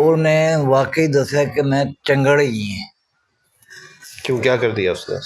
उन्हें वाकई दसिया कि मैं चंगड़ ही है। क्यों, क्या कर दिया उसने?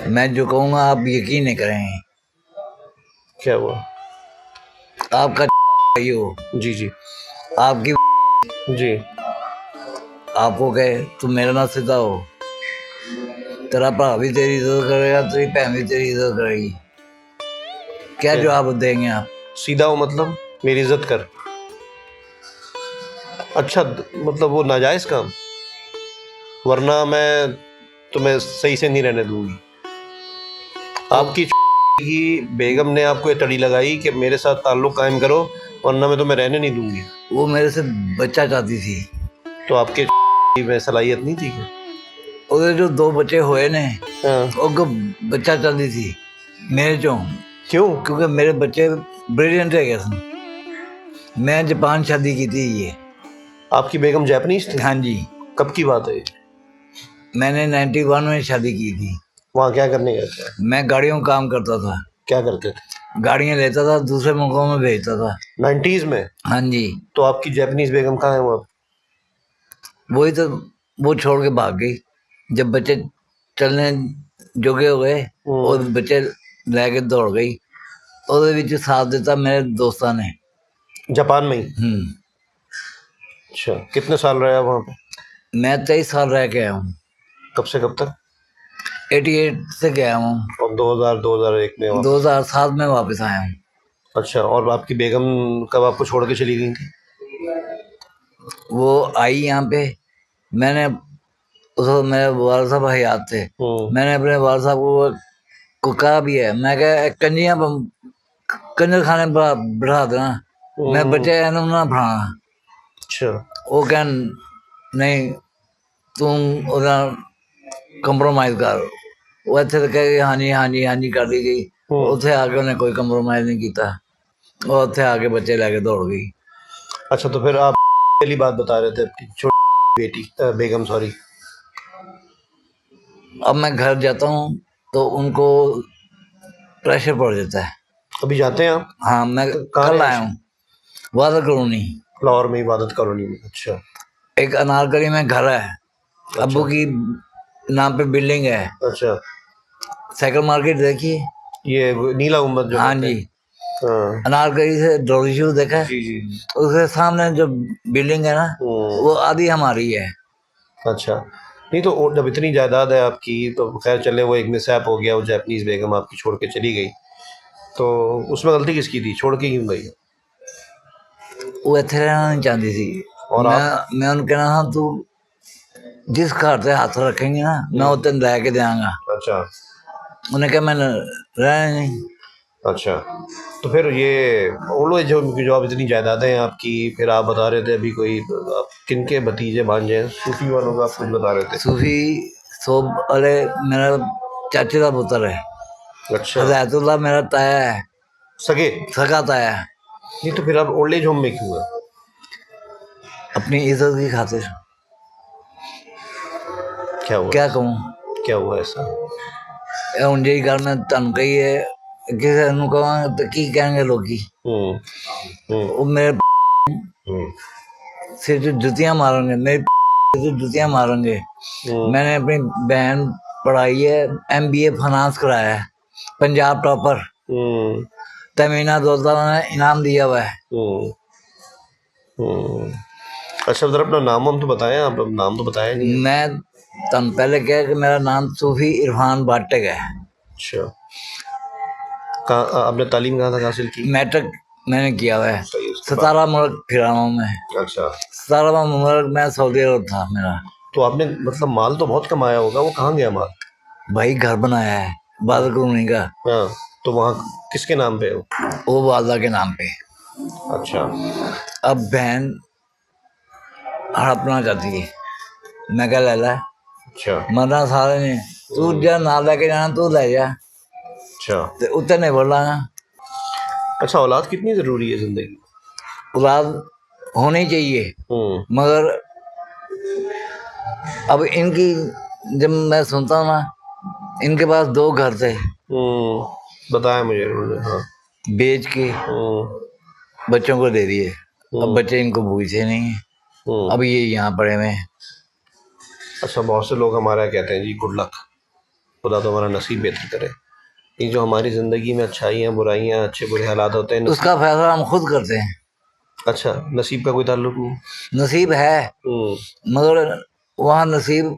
मैं जो कहूँगा आप यकीन नहीं करेंगे। क्या हुआ? आपका हो जी जी आपकी जी। आपको कहे तुम मेरा ना सीधा हो, तेरा भरा भी तेरी इज्जत करेगा, तेरी भैन भी तेरी इज्जत करेगी। क्या जवाब देंगे आप? सीधा हो मतलब मेरी इज्जत कर? अच्छा, मतलब वो नाजायज काम, वरना मैं तुम्हें सही से नहीं रहने दूंगी। आपकी की बेगम ने आपको ये तड़ी लगाई कि मेरे साथ ताल्लुक कायम करो, वरना मैं तुम्हें रहने नहीं दूंगी। वो मेरे से बच्चा चाहती थी। तो आपके में सलाहियत नहीं थी क्या? ਉਹਦੇ जो 2 बच्चे हुए ने, हाँ। वो बच्चा चाहती थी मेरे चो। क्यों? क्योंकि मेरे बच्चे ब्रिलियंट है। मैं जापान शादी की थी। ये आपकी बेगम जापानीज थी? हाँ जी। कब की बात है? मैंने 91 में शादी की थी। वहाँ क्या करने गए थे? मैं गाड़ियों का काम करता था। क्या करते थे? गाड़ियाँ लेता था, दूसरे मुल्कों में भेजता था। 90s में? हाँ जी। तो आपकी जापानीज बेगम कहाँ है वो? वही तो, वो छोड़ के भाग गई जब बच्चे चलने जोगे हो गए और बच्चे लेके दौड़ गई। ਉਹਦੇ ਵਿੱਚ साथ दिता मेरे दोस्तों ने जापान में ही? अच्छा, कितने साल रहे आप वहाँ पे? मैं 23 साल रह के आया हूँ। कब से कब तक? 88 से गया हूँ और 2001 में 2007 में वापस आया हूँ। अच्छा, और आपकी बेगम कब आपको छोड़ के चली गई थी? वो आई यहाँ पे, मैंने उस वक्त मेरे वाल साहब हयात थे। मैंने अपने वाल साहब को कहा भी है, मैं क्या कंजियाँ कंजर खाने बढ़ा देना, मैं बच्चे ना बढ़ाना। अच्छा। वो कह नहीं तुम ਉਹਦਾ ਕੰਪਰੋਮਾਈਜ਼ ਕਰ। ਉਹ ਇੱਥੇ ਤਾਂ ਕਹੇ ਹਾਂਜੀ ਹਾਂਜੀ ਹਾਂਜੀ ਕਰਦੀ ਗਈ, ਉੱਥੇ ਆ ਕੇ ਉਹਨੇ ਕੋਈ ਕੰਪਰੋਮਾਈਜ਼ नहीं किया। वो ਉੱਥੇ आ के बच्चे लेके दौड़ गई। अच्छा, तो फिर आप पहली बात बता रहे थे आपकी छोटी बेटी बेगम, सॉरी। अब मैं घर जाता हूँ तो उनको प्रेशर पड़ जाता है। अभी जाते हैं आप? हाँ, मैं कल आया हूँ इबादत कॉलोनी, लाहौर में इबादत कॉलोनी में। अच्छा। एक अनारकली में घर है। अच्छा। अब्बू की नाम पे बिल्डिंग है। अच्छा। साइकिल मार्केट देखिए, ये नीला गुंबद जो? हाँ जी। हाँ। अनारकली से डोरी शू देखा है? जी जी। उसके सामने जो बिल्डिंग है ना, वो आधी हमारी है। अच्छा, नहीं तो जब इतनी जायदाद है आपकी तो खैर चले, वो एक मिसहैप हो गया, वो जापानीज बेगम आपकी छोड़ के चली गई, तो उसमें गलती किसकी थी? छोड़ के क्यों गई? वो इतने रहना नहीं चाहती थी। और मैं उन्हें कहना था तू जिस घर से हाथ रखेंगे ना मैं उस दिन लै के देंगा। अच्छा। उन्हें कहा मैंने रहना नहीं। अच्छा, तो फिर ये ओल्ड एज जो आप इतनी जायदादें हैं आपकी, फिर आप बता रहे थे अभी कोई आप किनके भतीजे भांजे हैं? सूफी वालों का आप कुछ बता रहे थे। सूफी सोब अरे मेरा चाचे का पुत्र है। अच्छा। हदायतुल्लाह मेरा ताया है, सगे सगा ताया है। नहीं तो फिर आप ओल्ड एज होम में क्यों है? अपनी इज्जत की खातिर। क्या हुआ? क्या कहूँ? क्या हुआ ऐसा? ਹੁਣ ਜਿਹੜੀ ਗੱਲ ਮੈਂ ਤੁਹਾਨੂੰ ਕਹੀ ਹੈ, ਕਿਸੇ ਨੂੰ ਕਹਾਂ ਤਾਂ ਕੀ ਕਹਿਣਗੇ ਲੋਕੀ? ਉਹ ਮੇਰੇ सिर जो जुतियाँ मारेंगे, मेरी जुतियाँ मारेंगे। मैंने अपनी बहन पढ़ाई है, MBA फाइनेंस कराया है, पंजाब टॉपर। तमीना दौलता ने इनाम दिया हुआ है। अच्छा, उधर अपना नाम हम तो बताएं, आप नाम तो बताया नहीं। मैं तुम पहले कहा कि मेरा नाम सूफी इरफान बाटक है। अच्छा, कहाँ आपने तालीम कहाँ तक हासिल की? मैट्रिक मैंने किया हुआ है 17 मुल्क फिरा हूँ मैं। अच्छा, 17वां मुल्क मैं सऊदी अरब था मेरा। तो आपने मतलब माल तो बहुत कमाया होगा, वो कहाँ गया माल? भाई घर बनाया है इबादत कॉलोनी का। हाँ, तो वहाँ किसके नाम पे? वो वालदा के नाम पे। अच्छा। अब बहन हड़पना चाहती है, मैं क्या ले ला। अच्छा। मरना सारे ने, तू जा ना लेके जाना तू ले जा। अच्छा, तो उतर नहीं बोल रहा। अच्छा, औलाद कितनी ज़रूरी है ज़िंदगी? औलाद होनी चाहिए, मगर अब इनकी जब मैं सुनता हूँ ना, इनके पास 2 घर थे। बताया मुझे। हाँ। बेच के बच्चों को दे दिए। अब बच्चे इनको पूछे नहीं हैं। अब ये यहाँ पड़े हुए हैं। अच्छा, बहुत से लोग हमारा कहते हैं जी गुड लक, खुदा तो हमारा नसीब बेहतर करे। ये जो हमारी ज़िंदगी में अच्छाइयाँ बुराइयाँ अच्छे बुरे हालात होते हैं, उसका फैसला हम खुद करते हैं। अच्छा, नसीब का कोई ताल्लुक नहीं? नसीब है, मगर वहाँ नसीब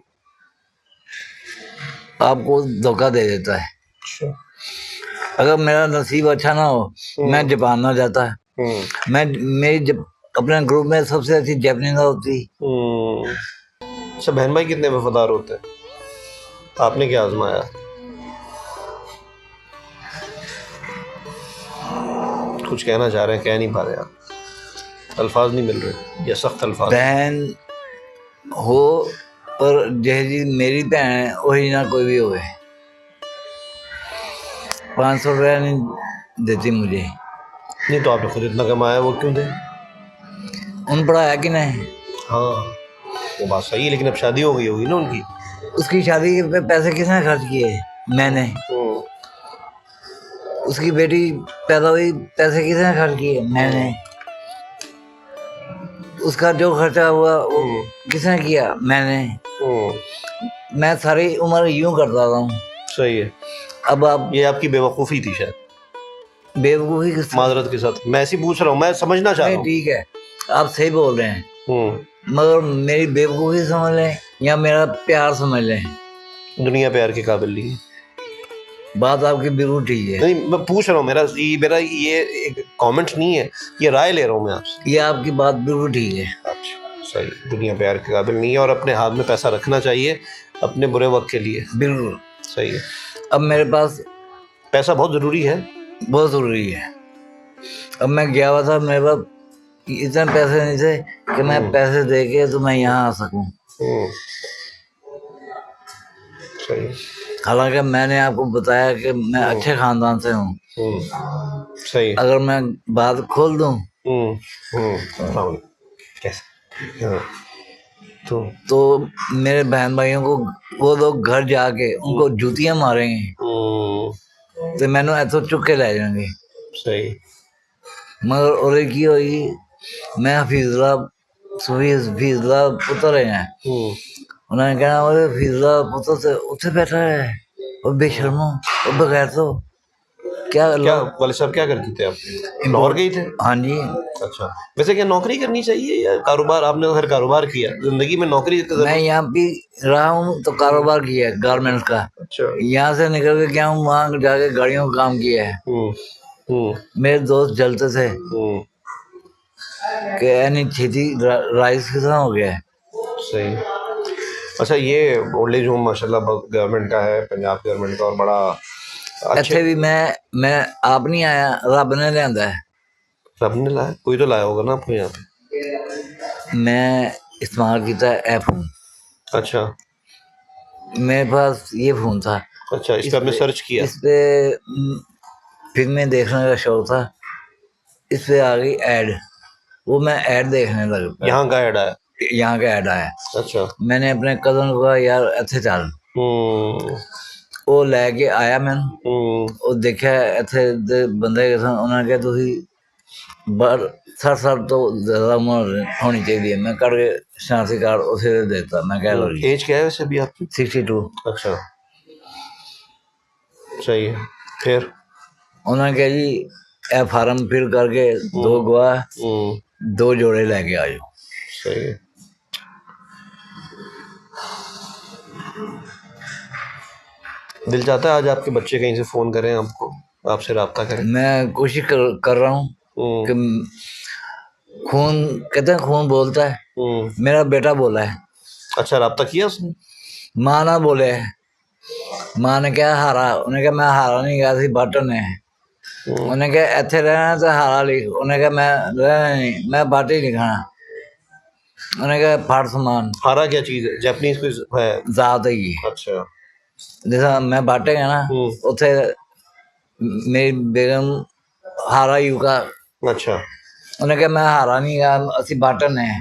आपको धोखा दे देता है। अच्छा। अगर मेरा नसीब अच्छा ना हो, मैं जापान ना जाता। मेरी अपने ग्रुप में सबसे अच्छी जापानीज होती। अच्छा, बहन भाई कितने वफादार होते हैं? आपने क्या आजमाया? कुछ कहना चाह रहे हैं, कह नहीं पा रहे आप, अल्फाज नहीं मिल रहे या सख्त अल्फाज? बहन हो पर जैसी मेरी बहन है वही ना कोई भी होवे। 500 रुपया नहीं देती मुझे। नहीं तो आपने खुद इतना कमाया, वो क्यों दे? उन पढ़ाया कि नहीं? हाँ, वो बात सही है, लेकिन अब शादी हो गई होगी ना उनकी। उसकी शादी पे पैसे किसने खर्च किए? मैंने। उसकी बेटी पैदा हुई, पैसे किसने खर्च किए? मैंने। उसका जो खर्चा हुआ वो किसने किया? मैंने। मैं सारी उम्र यूं करता हूँ। सही है। अब आप, ये आपकी बेवकूफ़ी थी शायद। बेवकूफ़ी किस माजरत के साथ मैं ऐसी पूछ रहा हूँ, मैं समझना चाह रहा हूँ। ठीक है, आप सही बोल रहे हैं, मगर मेरी बेवकूफ़ी समझ लें या मेरा प्यार समझ लें, दुनिया प्यार के काबिल नहीं है। बात आपकी बिल्कुल ठीक है। नहीं, मैं पूछ रहा हूँ, मेरा ये एक कमेंट नहीं है, ये राय ले रहा हूँ मैं आपसे। ये आपकी बात बिल्कुल ठीक है। अच्छा, सही, दुनिया प्यार के काबिल नहीं है और अपने हाथ में पैसा रखना चाहिए अपने बुरे वक्त के लिए। बिल्कुल सही है। अब मेरे पास पैसा बहुत ज़रूरी है, बहुत ज़रूरी है। अब मैं गया हुआ था, मेरे पास इतने पैसे नहीं थे कि मैं पैसे दे के तो मैं यहाँ आ सकूँ। सही। हालांकि मैंने आपको बताया कि मैं अच्छे खानदान से हूँ। सही। अगर मैं बात खोल दूँ कैसे तो मेरे बहन भाइयों को वो लोग घर जाके उनको जूतियां मारेंगे तो मैंने ऐसा चुक के ले जाएंगे। सही। मगर और की होगी, मैं हफीजुल्लाह पुत्र है। उन्होंने कहना वो हफीजुल्लाह पुत्र से उत्थे बैठा है और बेशर्मो और बगैर तो क्या वाले साहब क्या करते थे आप? लाहौर गए थे? हाँ जी। अच्छा, वैसे क्या नौकरी करनी चाहिए या कारोबार? आपने तो हर कारोबार किया जिंदगी में, नौकरी मैं यहाँ भी रहा हूँ तो कारोबार किया है गारमेंट्स का। अच्छा। यहाँ से निकल के गया हूँ, वहाँ जाके गाड़ियों का काम किया है। मेरे दोस्त जलते थे कि यानी छेती राइस कितना हो गया है। सही। अच्छा, ये ओल्ड एज होम माशाल्लाह गवर्नमेंट का है, पंजाब गवर्नमेंट का, और बड़ा अच्छे भी मैं आप नहीं आया, रब ने लिया है। रब ने लाया? कोई तो लाया होगा ना आपको यहाँ पे। मैं इस्तेमाल किया है फोन। अच्छा, मेरे पास ये फोन था। अच्छा, इस पे आपने सर्च किया? इस पे फिल्में देखने का शौक था। इस पे आ गई ऐड, वो मैं ऐड देखने लगा। यहाँ का ऐड आया? यहाँ का ऐड आया। अच्छा। मैंने अपने कज़न को कहा यार ਇੱਥੇ ਚੱਲ। वो लेके आया मैं, वो देखा ਇੱਥੇ ਦੇ ਬੰਦੇ ਉਹਨਾਂ ਨੇ ਕਿਹਾ ਤੁਸੀਂ 60 साल तो ज़्यादा उम्र होनी चाहिए। मैं करके शनाख्ती कार्ड उसे दे देता। मैं कह लो एज क्या है वैसे भी आपकी? 62। अच्छा, सही है। फिर उन्होंने कहा जी ए फार्म फिल करके 2 गवाह 2 जोड़े लेके आ जाओ। सही है। दिल चाहता है आज आपके बच्चे कहीं से फ़ोन करें आपको, आपसे रब्ता करें? मैं कोशिश कर रहा हूँ कि खून कहते हैं खून बोलता है। मेरा बेटा बोला है। अच्छा, रब्ता किया उसने? माँ ना बोले, माँ ने क्या हारा, उन्हें कहा मैं हारा नहीं गया थी बाटन है। उन्हें कहा इतने रहना तो हारा लिख, उन्हें कहा मैं रहना नहीं, मैं बाट ही लिखाना। उन्हें कहा फाड़ समान। हारा क्या चीज़ है? जापानीज कोई है? जात है ये। अच्छा, जैसा मैं बाटेगा ना उथे मेरी बेगम हारा यूका। अच्छा, उन्हें कहा मैं हारा नहीं गया, असि बाटन है,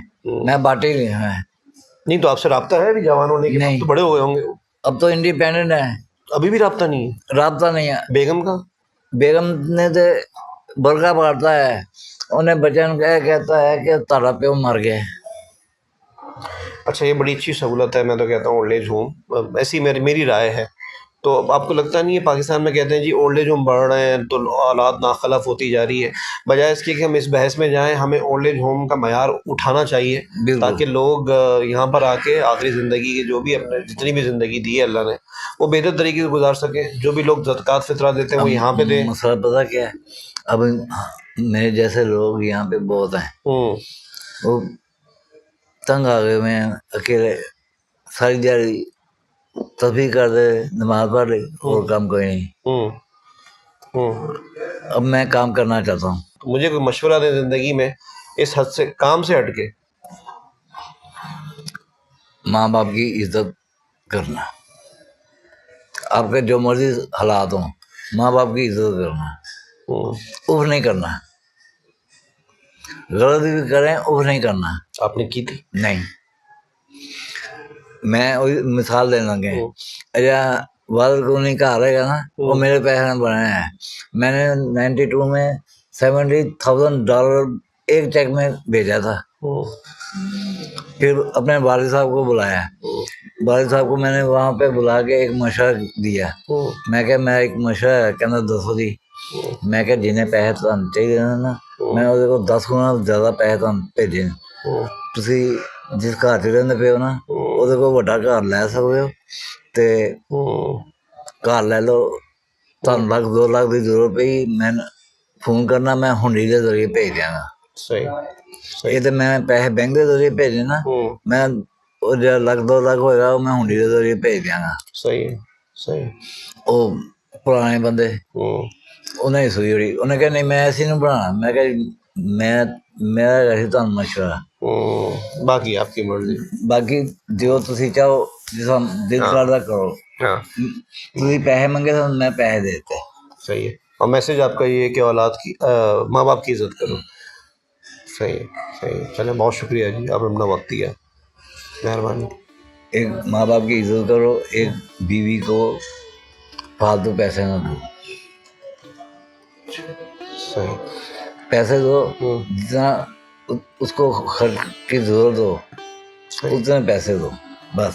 मैं बाटे ही लिखा है। नहीं तो आपसे रब्ता है अभी जवान होने के? नहीं तो बड़े हो गए होंगे अब तो इंडिपेंडेंट है। अभी भी रब्ता नहीं है? रब्ता नहीं है। बेगम का? बेगम ने तो बरका पाड़ता है, उन्हें बचन कहता है कि तारा प्यो मर गए। अच्छा, ये बड़ी अच्छी सहूलत है, मैं तो कहता हूँ ओल्ड एज होम, ऐसी मेरी राय है। तो आपको लगता नहीं है पाकिस्तान में कहते हैं जी ओल्ड एज होम बढ़ रहे हैं तो औलाद नाखलफ होती जा रही है, बजाय इसके कि हम इस बहस में जाएं, हमें ओल्ड एज होम का मयार उठाना चाहिए ताकि लोग यहाँ पर आके आखिरी ज़िंदगी की जो भी अपने जितनी भी ज़िंदगी दी है अल्लाह ने वो बेहतर तरीके से गुजार सकें। जो भी लोग ज़कात फितरा देते हैं वो यहाँ पे दें। मसला पता क्या है, अब मेरे जैसे लोग यहाँ पे बहुत हैं, वो तंग आ गए हुए हैं, अकेले सारी दिहाड़ी तस्बीह कर दे, नमाज पढ़ ले और काम कोई नहीं। अब मैं काम करना चाहता हूँ, तो मुझे कोई मशवरा दे ज़िंदगी में इस हद से काम से हट के। माँ बाप की इज्जत करना, आपके जो मर्जी हालात हों, माँ बाप की इज्जत करना, उफ नहीं करना, गलती भी करें उफ नहीं करना। आपने की थी? नहीं, मैं वही मिसाल देने लगे, अच्छा वालद को नहीं कहा रहेगा ना, वो मेरे पैसे में बने हैं। मैंने 92 में $70,000 एक चेक में भेजा था। फिर अपने वालिद साहब को बुलाया, वालिद साहब को मैंने वहाँ पे बुला के एक मशवरा दिया। मैं क्या मैं एक मशवरा है, कहना दसो जी। मैं क्या जिन्हें पैसे तुहानू चाहिए ना, मैं ਉਹਦੇ ਕੋਲ 10 गुना ज़्यादा पैसे ਤੁਹਾਨੂੰ ਭੇਜੇ। ਤੁਸੀਂ ਜਿਸ ਘਰ 'ਚ ਰਹਿੰਦੇ ਪਏ ਹੋ ਨਾ, ਉਹਦੇ ਕੋਲ ਵੱਡਾ ਘਰ ਲੈ ਸਕਦੇ ਹੋ ਤੇ ਘਰ ਲੈ ਲਓ। ਤੁਹਾਨੂੰ ਲੱਖ 2 ਲੱਖ ਦੀ ਜ਼ਰੂਰਤ ਪਈ, ਮੈਂ ਫੋਨ ਕਰਨਾ, ਮੈਂ ਹੁੰਡੀ ਦੇ ਜ਼ਰੀਏ ਭੇਜ ਦਿਆਂਗਾ। ਇਹ ਤੇ ਮੈਂ ਪੈਸੇ ਬੈਂਕ ਦੇ ਜ਼ਰੀਏ ਭੇਜੇ ਨਾ, ਮੈਂ ਉਹ ਜਿਹੜਾ ਲੱਖ 2 ਲੱਖ ਹੋਏਗਾ ਉਹ ਮੈਂ ਹੁੰਡੀ ਦੇ ਜ਼ਰੀਏ ਭੇਜ ਦਿਆਂਗਾ। ਸਹੀ। ਉਹ ਪੁਰਾਣੇ ਬੰਦੇ ਉਹਨਾਂ ਦੀ ਸੂਈ ਹੋਈ, ਉਹਨੇ ਕਿਹਾ ਨਹੀਂ ਮੈਂ ਐਸੀ ਨਹੀਂ ਬਣਾਉਣਾ। ਮੈਂ ਕਿਹਾ ਮੇਰਾ ਅਸੀਂ ਤੁਹਾਨੂੰ ਮਸ਼ਵਰਾ, ਬਾਕੀ ਆਪकी मर्जी। ਬਾਕੀ ਜੋ ਤੁਸੀਂ ਚਾਹੋ, ਜਿਸ ਦਿਲ ਕਰਦਾ ਕਰੋ। ਤੁਸੀਂ ਪੈਸੇ मंगे तो मैं पैसे देते। सही है। और मैसेज आपका ये है कि औलाद की माँ बाप की इज़्ज़त करो। सही है। चलें, बहुत शुक्रिया जी, आपने अपना वक्त दिया, मेहरबानी। एक माँ बाप की इज्जत करो, एक बीवी को फालतू पैसे ना दो। सही। पैसे दो जितना उसको खर्च की जरूरत हो, उतने पैसे दो बस।